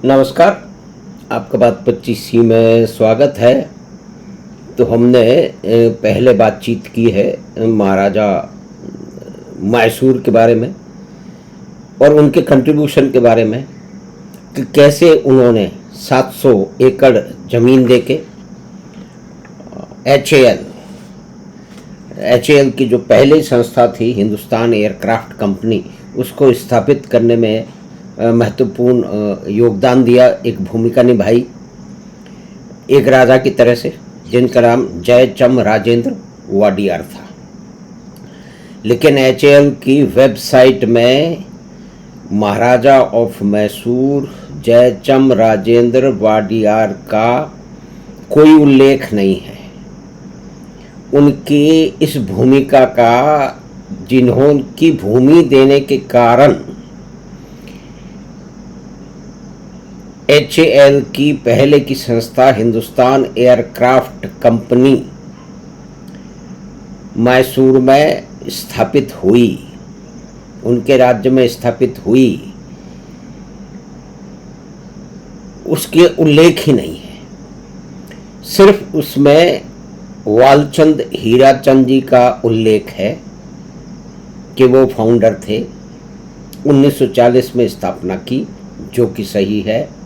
नमस्कार। आपका बात 25सी में स्वागत है। तो हमने पहले बातचीत की है महाराजा मैसूर के बारे में और उनके कंट्रीब्यूशन के बारे में कि कैसे उन्होंने 700 एकड़ ज़मीन देके एचएएल की जो पहली संस्था थी हिंदुस्तान एयरक्राफ्ट कंपनी, उसको स्थापित करने में महत्वपूर्ण योगदान दिया, एक भूमिका निभाई एक राजा की तरह से, जिनका नाम जयचम राजेंद्र वाडियार था। लेकिन एचएएल की वेबसाइट में महाराजा ऑफ मैसूर जयचम राजेंद्र वाडियार का कोई उल्लेख नहीं है। उनकी इस भूमिका का, जिन्होंने भूमि देने के कारण एचएएल की पहले की संस्था हिंदुस्तान एयरक्राफ्ट कंपनी मैसूर में स्थापित हुई, उनके राज्य में स्थापित हुई, उसके उल्लेख ही नहीं है। सिर्फ उसमें वालचंद हीराचंद जी का उल्लेख है कि वो फाउंडर थे, 1940 में स्थापना की, जो कि सही है,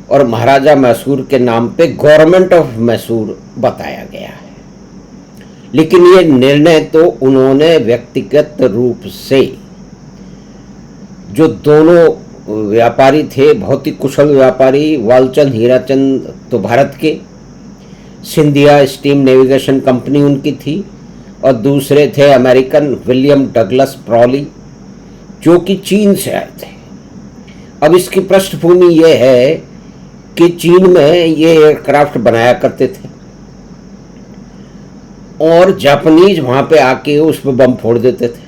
और महाराजा मैसूर के नाम पे गवर्नमेंट ऑफ मैसूर बताया गया है। लेकिन ये निर्णय तो उन्होंने व्यक्तिगत रूप से, जो दोनों व्यापारी थे, बहुत ही कुशल व्यापारी, वालचंद हीराचंद तो भारत के, सिंधिया स्टीम नेविगेशन कंपनी उनकी थी, और दूसरे थे अमेरिकन विलियम डगलस प्रॉली, जो कि चीन से आए थे। अब इसकी पृष्ठभूमि यह है कि चीन में ये एयरक्राफ्ट बनाया करते थे और जापानीज वहाँ पे आके उस पर बम फोड़ देते थे।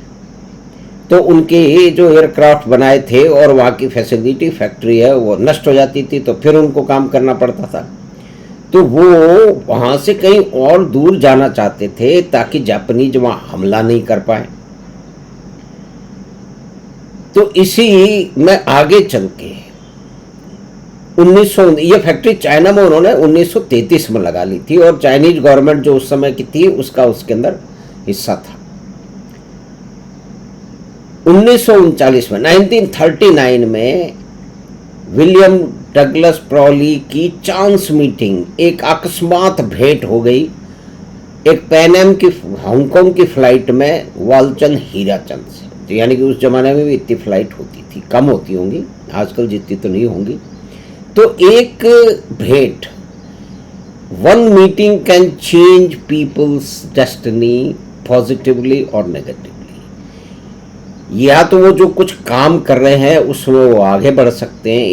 तो उनके ये जो एयरक्राफ्ट बनाए थे और वहाँ की फैसिलिटी फैक्ट्री है वो नष्ट हो जाती थी, तो फिर उनको काम करना पड़ता था। तो वो वहाँ से कहीं और दूर जाना चाहते थे ताकि जापानीज वहाँ हमला नहीं कर पाए। तो इसी में आगे चल के 1900, ये फैक्ट्री चाइना में उन्होंने 1933 में लगा ली थी, और चाइनीज गवर्नमेंट जो उस समय की थी उसका उसके अंदर हिस्सा था। 1939 में विलियम डगलस प्रॉली की चांस मीटिंग, एक अकस्मात भेंट हो गई एक पैन एम की हांगकांग की फ्लाइट में वालचंद हीराचंद से। तो यानी कि उस जमाने में भी इतनी फ्लाइट होती थी, कम होती होंगी, आजकल जितनी तो नहीं होंगी। तो एक भेंट, one meeting can change people's destiny positively और नेगेटिवली। या तो वो जो कुछ काम कर रहे हैं उसमें वो आगे बढ़ सकते हैं,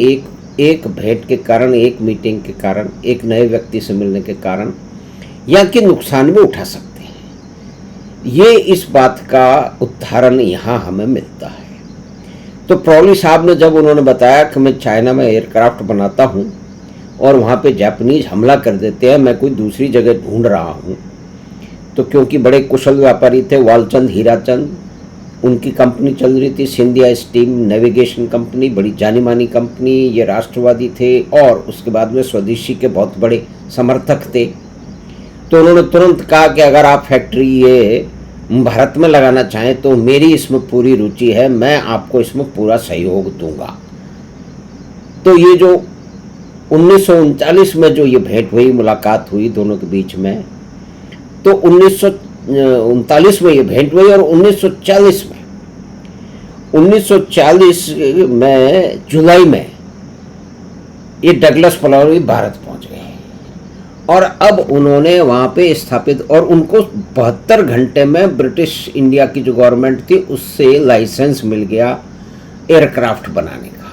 एक भेंट के कारण, एक मीटिंग के कारण, एक नए व्यक्ति से मिलने के कारण, या कि नुकसान भी उठा सकते हैं। ये इस बात का उदाहरण यहाँ हमें मिलता है। तो प्रॉली साहब ने जब उन्होंने बताया कि मैं चाइना में एयरक्राफ्ट बनाता हूँ और वहाँ पे जापानीज हमला कर देते हैं, मैं कोई दूसरी जगह ढूंढ रहा हूँ, तो क्योंकि बड़े कुशल व्यापारी थे वालचंद हीराचंद, उनकी कंपनी चल रही थी सिंधिया स्टीम नेविगेशन कंपनी, बड़ी जानी मानी कंपनी, ये राष्ट्रवादी थे और उसके बाद में स्वदेशी के बहुत बड़े समर्थक थे। तो उन्होंने तुरंत कहा कि अगर आप फैक्ट्री ये भारत में लगाना चाहें तो मेरी इसमें पूरी रुचि है, मैं आपको इसमें पूरा सहयोग दूंगा। तो ये जो 1939 में जो ये भेंट हुई, मुलाकात हुई दोनों के बीच में, तो 1939 में ये भेंट हुई और 1940 में जुलाई में ये डगलस प्रॉली भारत पहुंच गए और अब उन्होंने वहाँ पे स्थापित, और उनको 72 घंटे में ब्रिटिश इंडिया की जो गवर्नमेंट थी उससे लाइसेंस मिल गया एयरक्राफ्ट बनाने का।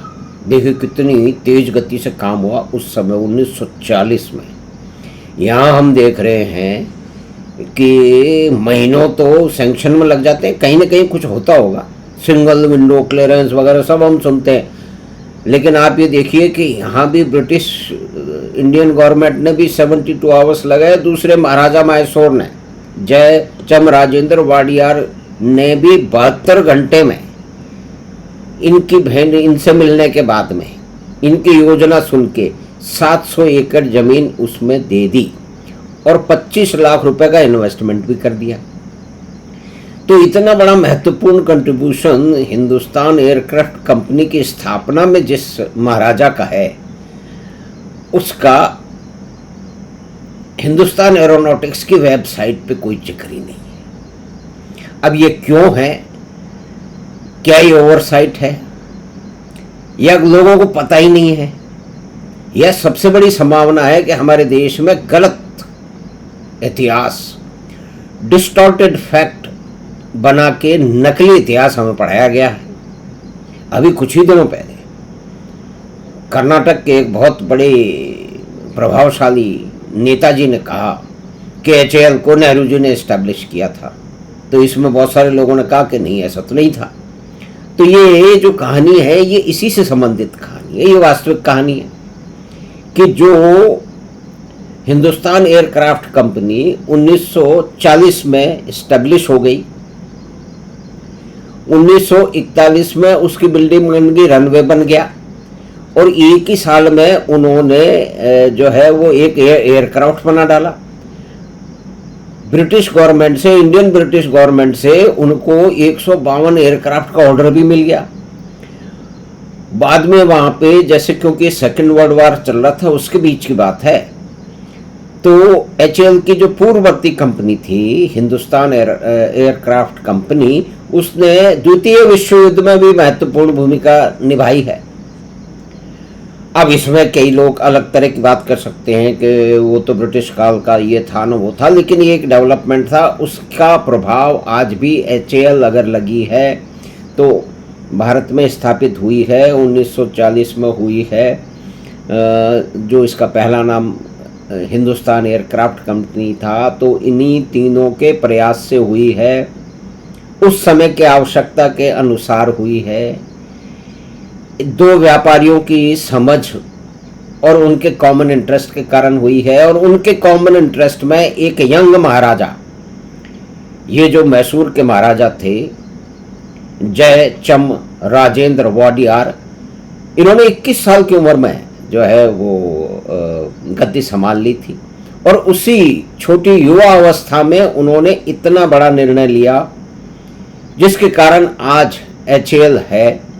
देखिए कितनी तेज गति से काम हुआ उस समय 1940 में। यहाँ हम देख रहे हैं कि महीनों तो सैंक्शन में लग जाते हैं, कहीं ना कहीं कुछ होता होगा, सिंगल विंडो क्लियरेंस वगैरह सब हम सुनते हैं। लेकिन आप ये देखिए कि यहाँ भी ब्रिटिश इंडियन गवर्नमेंट ने भी 72 आवर्स लगाए, दूसरे महाराजा मैसूर ने, जयचम राजेंद्र वाडियार ने भी 72 घंटे में इनकी भेंट, इनसे मिलने के बाद में इनकी योजना सुन के 700 एकड़ जमीन उसमें दे दी और 25 लाख रुपए का इन्वेस्टमेंट भी कर दिया। तो इतना बड़ा महत्वपूर्ण कंट्रीब्यूशन हिंदुस्तान एयरक्राफ्ट कंपनी की स्थापना में जिस महाराजा का है, उसका हिंदुस्तान एरोनॉटिक्स की वेबसाइट पे कोई जिक्र ही नहीं है। अब ये क्यों है? क्या ये ओवरसाइट है या लोगों को पता ही नहीं है? यह सबसे बड़ी संभावना है कि हमारे देश में गलत इतिहास, डिस्टॉर्टेड फैक्ट बना के नकली इतिहास हमें पढ़ाया गया है। अभी कुछ ही दिनों पहले कर्नाटक के एक बहुत बड़े प्रभावशाली नेताजी ने कहा कि एचएएल को नेहरू जी ने इस्टेब्लिश किया था। तो इसमें बहुत सारे लोगों ने कहा कि नहीं, ऐसा तो नहीं था। तो ये जो कहानी है ये इसी से संबंधित कहानी है, ये वास्तविक कहानी है कि जो हिंदुस्तान एयरक्राफ्ट कंपनी 1940 में इस्टेब्लिश हो गई, 1941 में उसकी बिल्डिंग बन गई, रनवे बन गया और एक ही साल में उन्होंने जो है वो एक एयरक्राफ्ट बना डाला। ब्रिटिश गवर्नमेंट से, इंडियन ब्रिटिश गवर्नमेंट से उनको 152 एयरक्राफ्ट का ऑर्डर भी मिल गया। बाद में वहां पे जैसे, क्योंकि सेकेंड वर्ल्ड वॉर चल रहा था, उसके बीच की बात है, तो एचएएल की जो पूर्ववर्ती कंपनी थी हिंदुस्तान एयरक्राफ्ट कंपनी, उसने द्वितीय विश्व युद्ध में भी महत्वपूर्ण भूमिका निभाई है। अब इसमें कई लोग अलग तरह की बात कर सकते हैं कि वो तो ब्रिटिश काल का ये था ना वो था, लेकिन ये एक डेवलपमेंट था, उसका प्रभाव आज भी एचएएल अगर लगी है तो भारत में स्थापित हुई है, 1940 में हुई है। जो इसका पहला नाम हिंदुस्तान एयरक्राफ्ट कंपनी था, तो इन्हीं तीनों के प्रयास से हुई है, उस समय के आवश्यकता के अनुसार हुई है, दो व्यापारियों की समझ और उनके कॉमन इंटरेस्ट के कारण हुई है। और उनके कॉमन इंटरेस्ट में एक यंग महाराजा, ये जो मैसूर के महाराजा थे जयचम राजेंद्र वाडियार, इन्होंने 21 साल की उम्र में जो है वो गद्दी संभाल ली थी और उसी छोटी युवा अवस्था में उन्होंने इतना बड़ा निर्णय लिया जिसके कारण आज एचएएल है।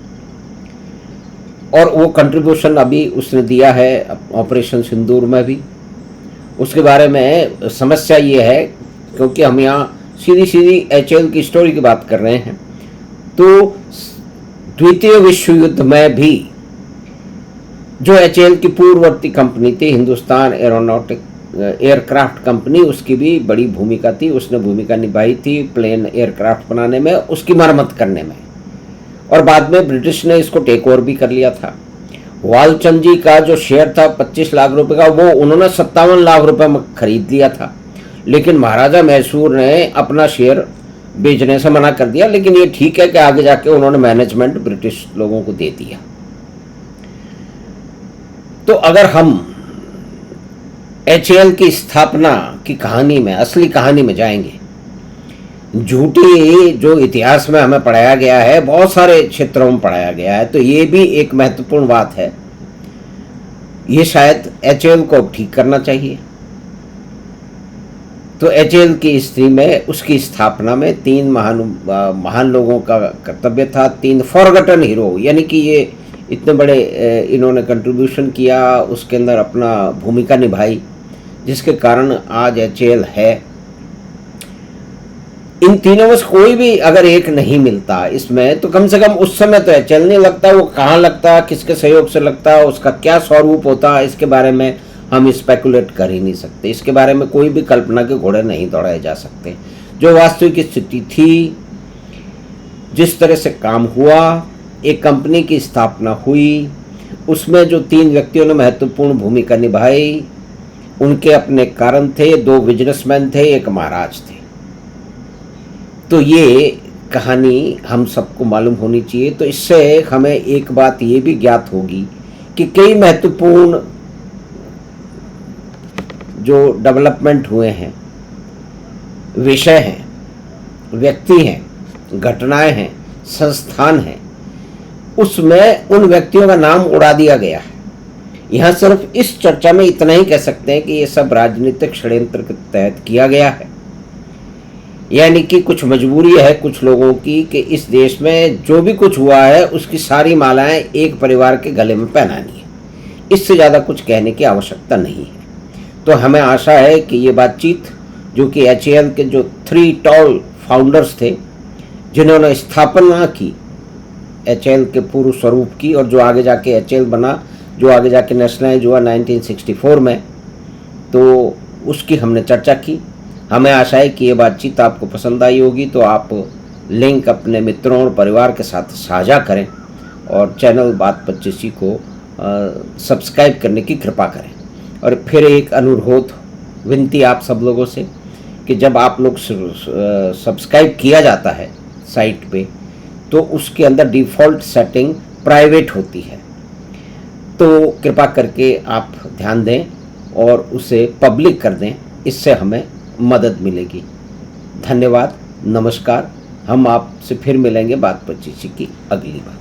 और वो कंट्रीब्यूशन अभी उसने दिया है ऑपरेशन सिंदूर में भी। उसके बारे में समस्या ये है, क्योंकि हम यहाँ सीधी सीधी एचएएल की स्टोरी की बात कर रहे हैं, तो द्वितीय विश्व युद्ध में भी जो एचएएल की पूर्ववर्ती कंपनी थी हिंदुस्तान एयरक्राफ्ट कंपनी, उसकी भी बड़ी भूमिका थी, उसने भूमिका निभाई थी प्लेन एयरक्राफ्ट बनाने में, उसकी मरम्मत करने में। और बाद में ब्रिटिश ने इसको टेक ओवर भी कर लिया था। वालचंद जी का जो शेयर था 25 लाख रुपए का, वो उन्होंने 57 लाख रुपए में खरीद लिया था, लेकिन महाराजा मैसूर ने अपना शेयर बेचने से मना कर दिया। लेकिन ये ठीक है कि आगे जाके उन्होंने मैनेजमेंट ब्रिटिश लोगों को दे दिया। तो अगर हम एचएएल की स्थापना की कहानी में, असली कहानी में जाएंगे, झूठी जो इतिहास में हमें पढ़ाया गया है, बहुत सारे क्षेत्रों में पढ़ाया गया है, तो ये भी एक महत्वपूर्ण बात है। ये शायद एचएएल को ठीक करना चाहिए। तो एचएएल की हिस्ट्री में, उसकी स्थापना में 3 महान लोगों का कर्तव्य था, 3 फॉरगटन हीरो, यानी कि ये इतने बड़े इन्होंने कंट्रीब्यूशन किया, उसके अंदर अपना भूमिका निभाई, जिसके कारण आज एचएएल है। इन तीनों में से कोई भी अगर एक नहीं मिलता इसमें, तो कम से कम उस समय तो एचएएल नहीं लगता। वो कहाँ लगता, किसके सहयोग से लगता, उसका क्या स्वरूप होता, इसके बारे में हम स्पेकुलेट कर ही नहीं सकते। इसके बारे में कोई भी कल्पना के घोड़े नहीं दौड़ाए जा सकते। जो वास्तविक स्थिति थी, जिस तरह से काम हुआ, एक कंपनी की स्थापना हुई, उसमें जो 3 व्यक्तियों ने महत्वपूर्ण भूमिका निभाई, उनके अपने कारण थे, 2 बिजनेसमैन थे, एक महाराज थे। तो ये कहानी हम सबको मालूम होनी चाहिए। तो इससे हमें एक बात ये भी ज्ञात होगी कि कई महत्वपूर्ण जो डेवलपमेंट हुए हैं, विषय हैं, व्यक्ति हैं, घटनाएं हैं, संस्थान हैं, उसमें उन व्यक्तियों का नाम उड़ा दिया गया है। यहाँ सिर्फ इस चर्चा में इतना ही कह सकते हैं कि ये सब राजनीतिक षड्यंत्र के तहत किया गया है, यानी कि कुछ मजबूरी है कुछ लोगों की कि इस देश में जो भी कुछ हुआ है उसकी सारी मालाएं एक परिवार के गले में पहनानी है। इससे ज़्यादा कुछ कहने की आवश्यकता नहीं है। तो हमें आशा है कि ये बातचीत, जो कि HAL के जो 3 टॉल फाउंडर्स थे जिन्होंने स्थापना की HAL के पूर्व स्वरूप की, और जो आगे जाके HAL बना, जो आगे जाके नेशनलाइज हुआ 1964 में, तो उसकी हमने चर्चा की। हमें आशा है कि ये बातचीत आपको पसंद आई होगी, तो आप लिंक अपने मित्रों और परिवार के साथ साझा करें और चैनल बात 25 को सब्सक्राइब करने की कृपा करें। और फिर एक अनुरोध विनती आप सब लोगों से कि जब आप लोग सब्सक्राइब किया जाता है साइट पे, तो उसके अंदर डिफ़ॉल्ट सेटिंग प्राइवेट होती है, तो कृपा करके आप ध्यान दें और उसे पब्लिक कर दें। इससे हमें मदद मिलेगी। धन्यवाद, नमस्कार। हम आपसे फिर मिलेंगे बात 25 की अगली बार।